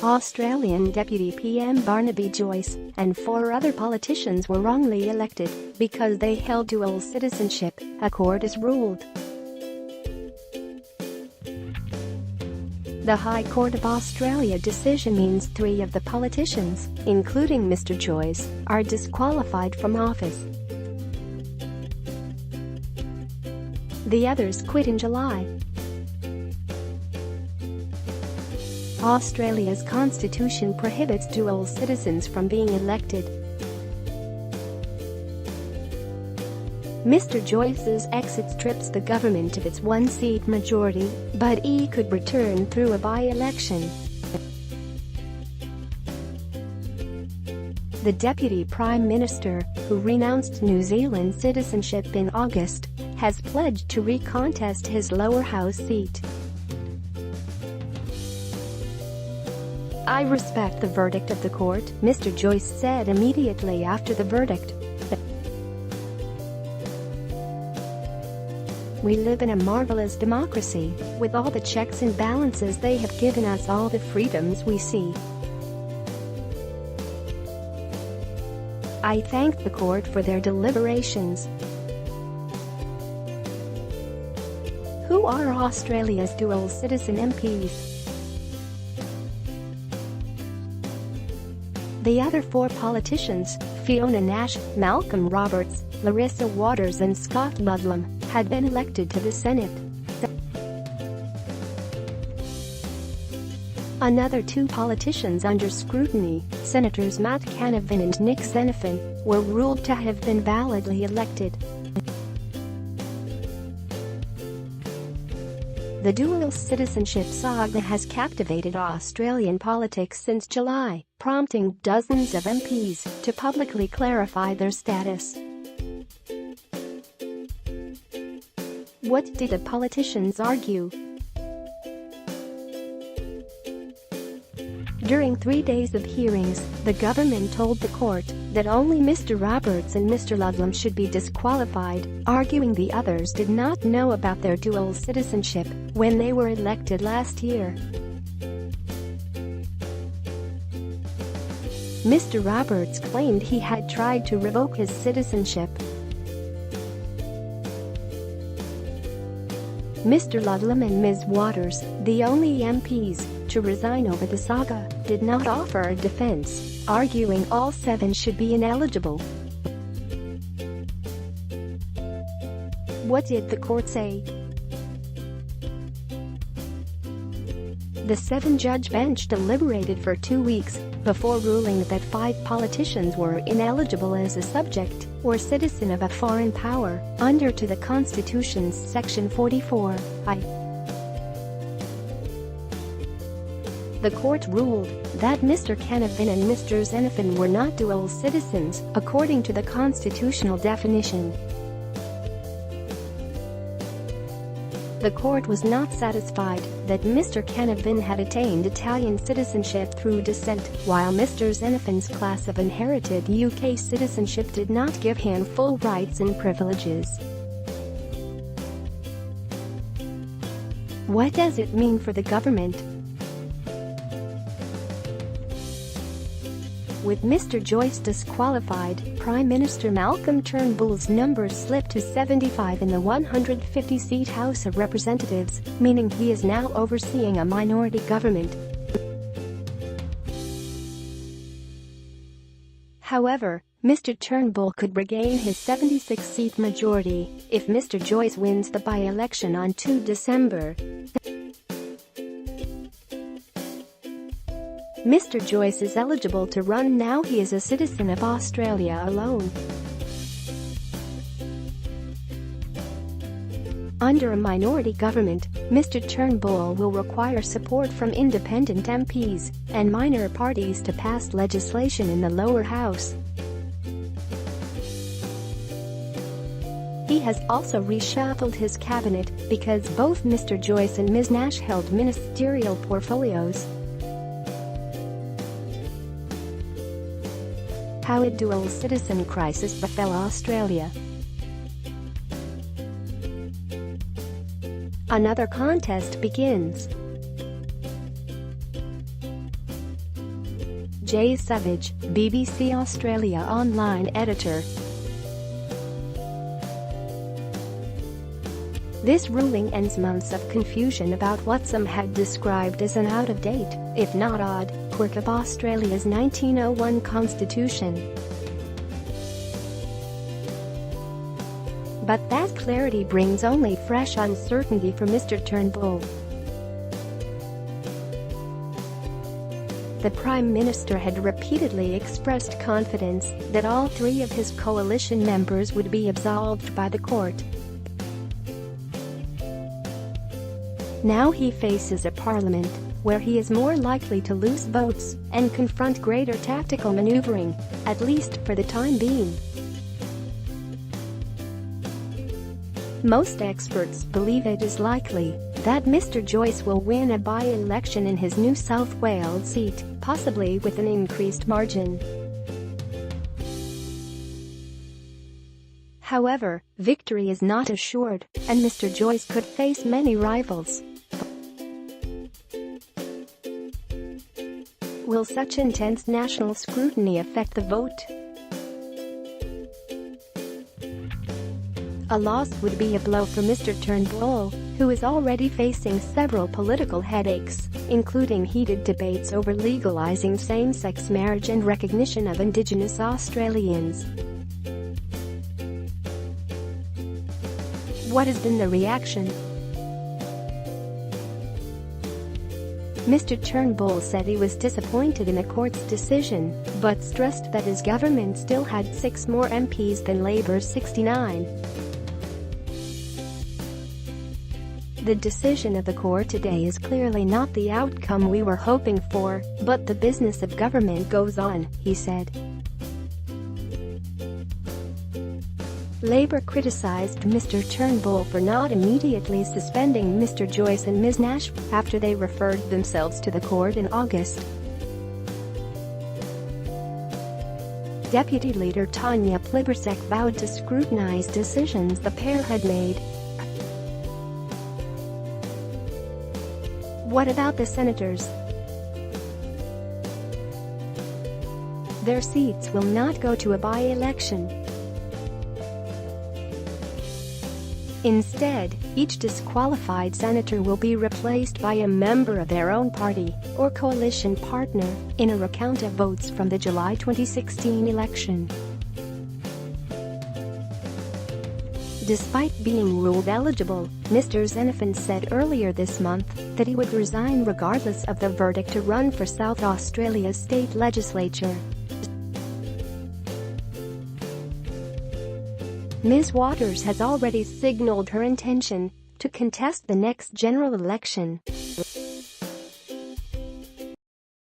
Australian Deputy PM Barnaby Joyce and 4 other politicians were wrongly elected because they held dual citizenship, a court has ruled. The High Court of Australia decision means 3 of the politicians, including Mr Joyce, are disqualified from office. The others quit in July. Australia's constitution prohibits dual citizens from being elected. Mr Joyce's exit strips the government of its 1-seat majority, but he could return through a by-election. The Deputy Prime Minister, who renounced New Zealand citizenship in August, has pledged to recontest his lower house seat. "I respect the verdict of the court," Mr Joyce said immediately after the verdict. "We live in a marvelous democracy, with all the checks and balances. They have given us all the freedoms we see. I thank the court for their deliberations." Who are Australia's dual citizen MPs? The other 4 politicians, Fiona Nash, Malcolm Roberts, Larissa Waters and Scott Ludlam, had been elected to the Senate. Another 2 politicians under scrutiny, Senators Matt Canavan and Nick Xenophon, were ruled to have been validly elected. The dual citizenship saga has captivated Australian politics since July, prompting dozens of MPs to publicly clarify their status. What did the politicians argue? During 3 days of hearings, the government told the court that only Mr Roberts and Mr Ludlam should be disqualified, arguing the others did not know about their dual citizenship when they were elected last year. Mr Roberts claimed he had tried to revoke his citizenship. Mr Ludlam and Ms Waters, the only MPs to resign over the saga, did not offer a defense, arguing all 7 should be ineligible. What did the court say? The 7-judge bench deliberated for 2 weeks before ruling that 5 politicians were ineligible as a subject or citizen of a foreign power under to the Constitution's Section 44(I). The court ruled that Mr Canavan and Mr Xenophon were not dual citizens according to the constitutional definition. The court was not satisfied that Mr Canavan had attained Italian citizenship through descent, while Mr Xenophon's class of inherited UK citizenship did not give him full rights and privileges. What does it mean for the government? With Mr Joyce disqualified, Prime Minister Malcolm Turnbull's numbers slipped to 75 in the 150-seat House of Representatives, meaning he is now overseeing a minority government. However, Mr Turnbull could regain his 76-seat majority if Mr Joyce wins the by-election on 2 December. Mr Joyce is eligible to run now. He is a citizen of Australia alone. Under a minority government, Mr Turnbull will require support from independent MPs and minor parties to pass legislation in the lower house. He has also reshuffled his cabinet because both Mr Joyce and Ms Nash held ministerial portfolios. How a dual citizen crisis befell Australia. Another contest begins. J. Savage, BBC Australia online editor. This ruling ends months of confusion about what some had described as an out-of-date, if not odd, quirk of Australia's 1901 constitution. But that clarity brings only fresh uncertainty for Mr Turnbull. The Prime Minister had repeatedly expressed confidence that all three of his coalition members would be absolved by the court. Now he faces a parliament where he is more likely to lose votes and confront greater tactical maneuvering, at least for the time being. Most experts believe it is likely that Mr Joyce will win a by-election in his New South Wales seat, possibly with an increased margin. However, victory is not assured, and Mr Joyce could face many rivals. Will such intense national scrutiny affect the vote? A loss would be a blow for Mr Turnbull, who is already facing several political headaches, including heated debates over legalising same-sex marriage and recognition of Indigenous Australians. What has been the reaction? Mr Turnbull said he was disappointed in the court's decision, but stressed that his government still had 6 more MPs than Labour's 69. The decision of the court today is clearly not the outcome we were hoping for, but the business of government goes on, he said. Labour criticised Mr Turnbull for not immediately suspending Mr Joyce and Ms Nash after they referred themselves to the court in August. Deputy Leader Tanya Plibersek vowed to scrutinise decisions the pair had made. What about the senators? Their seats will not go to a by-election. Instead, each disqualified senator will be replaced by a member of their own party or coalition partner in a recount of votes from the July 2016 election. Despite being ruled eligible, Mr Xenophon said earlier this month that he would resign regardless of the verdict to run for South Australia's state legislature. Ms Waters has already signalled her intention to contest the next general election.